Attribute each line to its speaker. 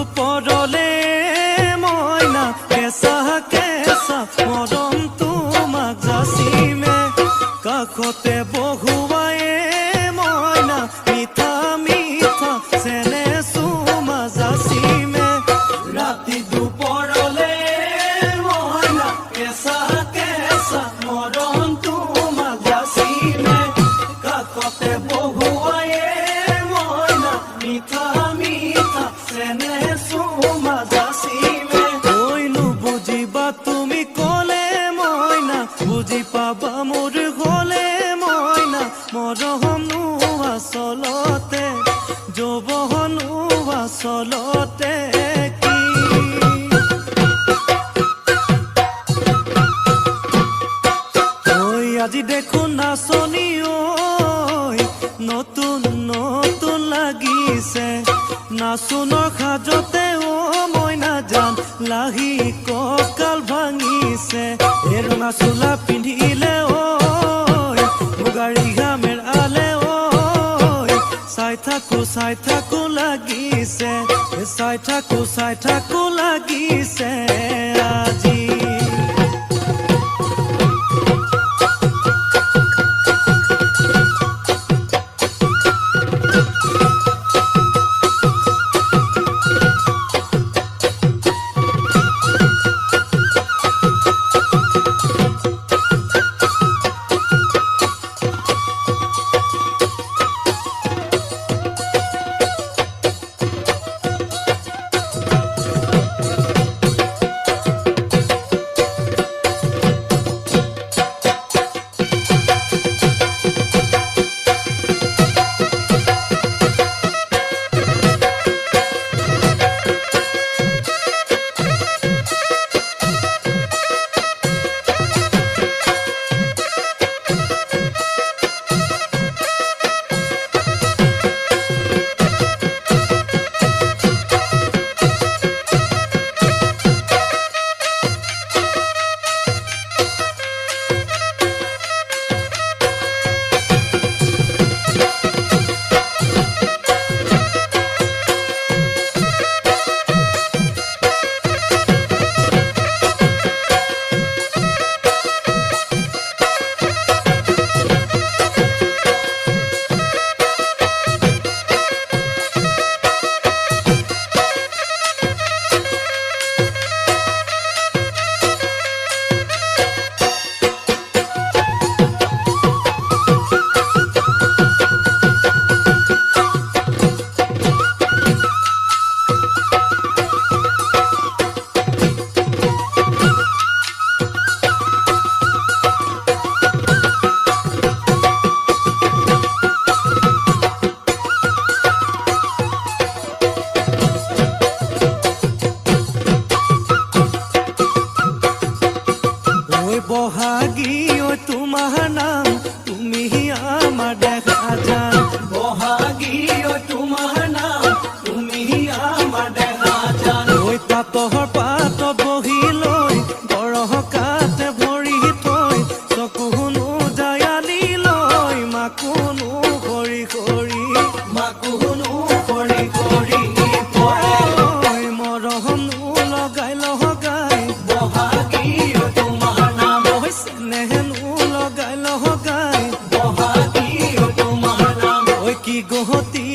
Speaker 1: দুপৰলে মইনা কেঁচা কেঁচা মৰম তোমাক যাচিমে কাষতে বহুৱাই মইনা মিঠা মিঠা চেনে চুমা যাচিমে ৰাতি দুপৰলে মইনা কেঁচা কেঁচা মৰম তোমাক যাচিমে কাষতে বহুৱাই মইনা মিঠা মিঠা চেনে চুমা যাচিমে কৈনো বুজিবা তুমি ক'লে মইনা বুজি পাবা মোৰ গ'লে মইনা মৰমনো আচলতে যৌৱনো আচলতে কি ঐ আজি দেখোন নাচনি ঐ নতুন নতুন লাগিছে নাচোনৰ সাজতে মইনা জান লাহি কঁকাল ভাঙিছে এই ৰঙা চোলা পিন্ধিলে মুগাৰী ঘামেৰ আলে চাই থাকো লাগিছে চাই থাকো লাগিছে আজি বহাগী তোমাৰ নাম তুমি আমাৰ দেখা যান বহাগী তোমাৰ নাম তুমি আমাৰ দেখা যান পাতৰ পাত বহি লৈ গৰকাতে ভৰি থৈ চকুনো জায়ালি লৈ মাকুনো কৰি কৰি মৰমনো লগাই বহাগী লগাই বহাগী তোমাৰ নাম কি গহতি